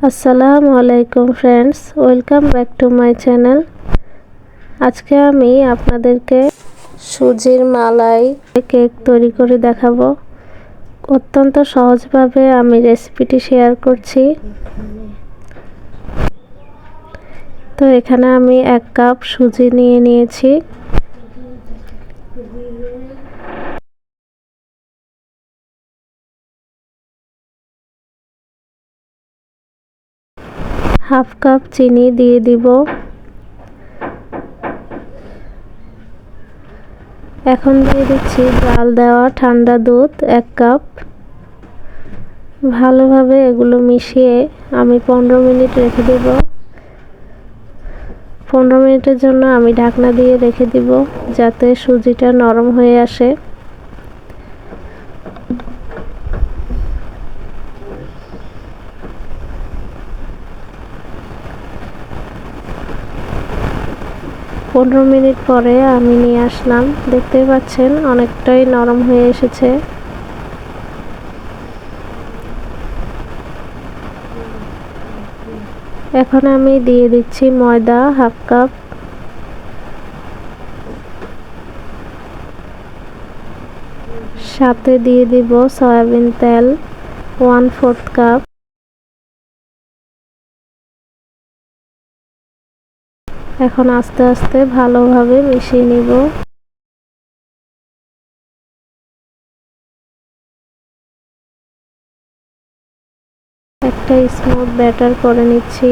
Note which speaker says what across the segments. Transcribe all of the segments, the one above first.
Speaker 1: আসসালামু আলাইকুম friends, welcome back to my channel. আজকে আমি আপনাদেরকে সুজির মালাই কেক তৈরি করে দেখাবো। অত্যন্ত সহজভাবে আমি রেসিপিটি শেয়ার করছি। তো এখানে আমি 1 কাপ সুজি নিয়ে নিয়েছি। হাফ কাপ চিনি দিয়ে দিব। এখন দিয়ে দিচ্ছি জাল দেওয়া ঠান্ডা দুধ 1 কাপ। ভালোভাবে এগুলো মিশিয়ে আমি 15 মিনিট রেখে দেব। 15 মিনিটের জন্য আমি ঢাকনা দিয়ে রেখে দিব যাতে সুজিটা নরম হয়ে আসে। পনেরো মিনিট পরে আমি নিয়ে আসলাম। দেখতেই পাচ্ছেন অনেকটাই নরম হয়ে এসেছে। এখন আমি দিয়ে দিচ্ছি ময়দা হাফ কাপ, সাথে দিয়ে দিব সয়াবিন তেল 1/4 কাপ। এখন আস্তে আস্তে ভালোভাবে মিশিয়ে নিব। একটা স্মুথ ব্যাটার করে নিচ্ছি।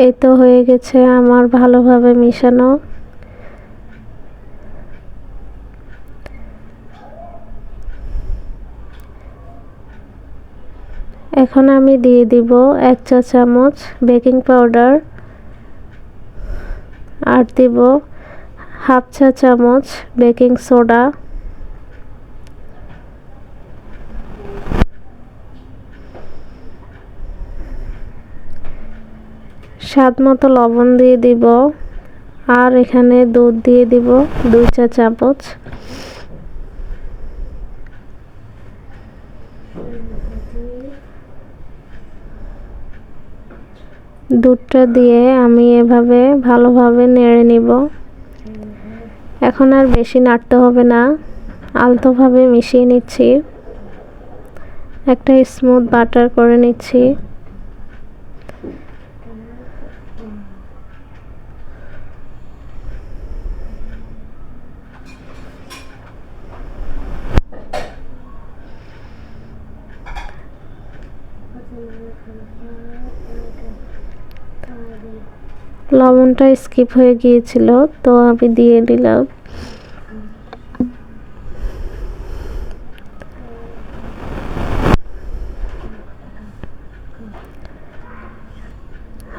Speaker 1: এই তো হয়ে গেছে আমার ভালোভাবে মিশানো। এখন আমি দিয়ে দিব 1 চা চামচ বেকিং পাউডার, আর দিব হাফ চা চামচ বেকিং সোডা, স্বাদ মতো লবণ দিয়ে দিব, আর এখানে দুধ দিয়ে দিব 2 চা চামচ। দুধটা দিয়ে আমি এভাবে ভালোভাবে নেড়ে নিব। এখন আর বেশি নাড়তে হবে না, আলতোভাবে মিশিয়ে নিচ্ছি। একটা স্মুথ বাটার করে নিচ্ছি। লবণটা স্কিপ হয়ে গিয়েছিল, তো আমি দিয়ে দিলাম।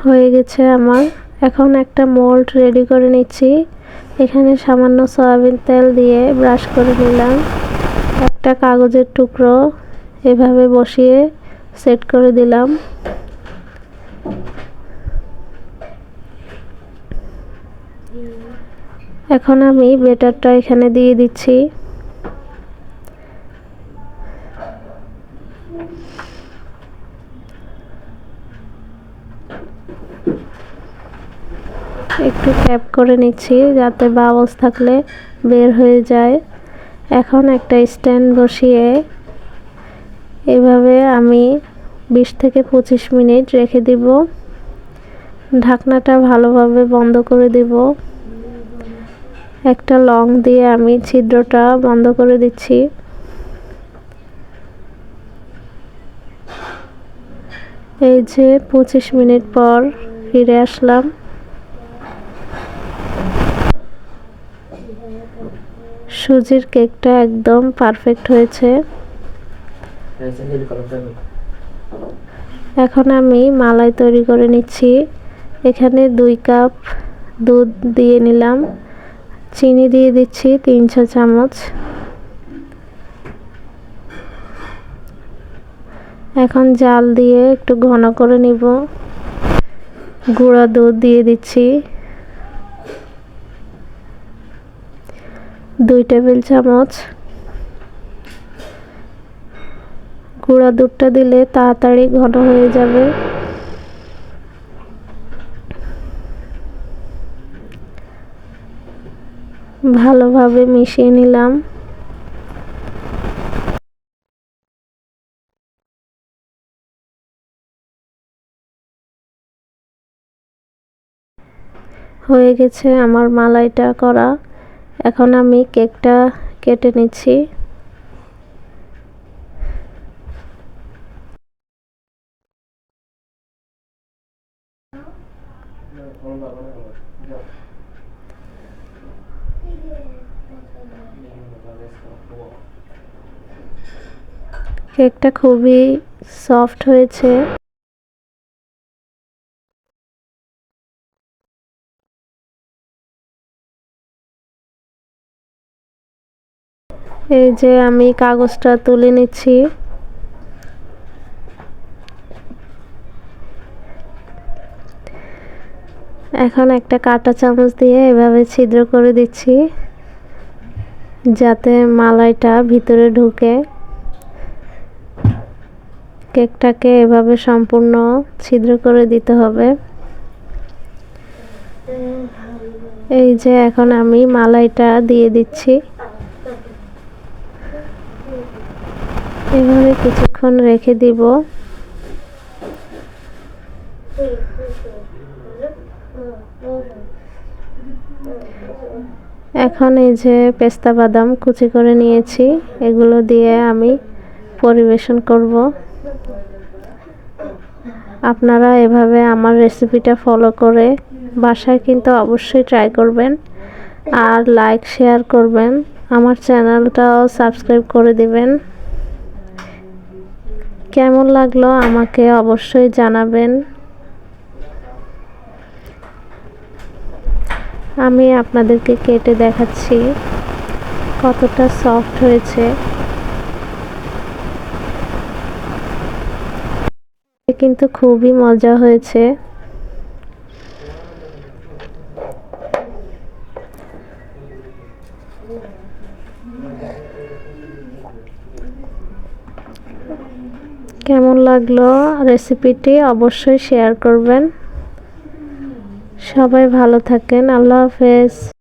Speaker 1: হয়ে গেছে আমার। এখন একটা মোল্ড রেডি করে নিচ্ছি। এখানে সামান্য সয়াবিন তেল দিয়ে ব্রাশ করে নিলাম। একটা কাগজের টুকরো এভাবে বসিয়ে সেট করে দিলাম। এখন আমি ব্যাটারটা এখানে দিয়ে দিচ্ছি। একটু ট্যাপ করে নিচ্ছি যাতে বাবলস থাকলে বের হয়ে যায়। এখন একটা স্ট্যান্ড বসিয়ে এভাবে আমি 20 থেকে 25 মিনিট রেখে দিব। ঢাকনাটা ভালোভাবে বন্ধ করে দিব। একটা লং দিয়ে আমি ছিদ্রটা বন্ধ করে দিচ্ছি। এই যে 25 মিনিট পর ফিরে আসলাম। সুজির কেকটা একদম পারফেক্ট হয়েছে। এখন আমি মালাই তৈরি করে নিচ্ছি। এখানে 2 কাপ দুধ দিয়ে নিলাম, চিনি দিয়ে দিচ্ছি 3 চা চামচ। এখন জাল দিয়ে একটু ঘন করে নিব। গুঁড়া দুধ দিয়ে দিচ্ছি 2 টেবিল চামচ। গুঁড়া দুধটা দিলে তাড়াতাড়ি ঘন হয়ে যাবে। ভালোভাবে মিশিয়ে নিলাম। হয়ে গেছে আমার মালাইটা করা। এখন আমি কেকটা কেটে নিচ্ছি। কেকটা খুবই সফট হয়েছে। এই যে আমি কাগজটা তুলে নিচ্ছি। এখন একটা কাঁটা চামচ দিয়ে এভাবে ছিদ্র করে দিচ্ছি যাতে মালাইটা ভিতরে ঢুকে। কেকটাকে এভাবে সম্পূর্ণ ছিদ্র করে দিতে হবে। এই যে এখন আমি মালাইটা দিয়ে দিচ্ছি। এভাবে কিছুক্ষণ রেখে দিব। এখন এই যে পেস্তা বাদাম কুচি করে নিয়েছি, এগুলো দিয়ে আমি পরিবেশন করব। আপনারা এভাবে আমার রেসিপিটা ফলো করে বাসায় কিন্তু অবশ্যই ট্রাই করবেন আর লাইক শেয়ার করবেন। আমার চ্যানেলটাও সাবস্ক্রাইব করে দিবেন। কেমন লাগলো আমাকে অবশ্যই জানাবেন। আমি আপনাদেরকে কেটে দেখাচ্ছি কতটা সফট হয়েছে। কিন্তু খুবই মজা হয়েছে। কেমন লাগলো রেসিপিটি অবশ্যই শেয়ার করবেন। সবাই ভালো থাকেন। আল্লাহ হাফেজ।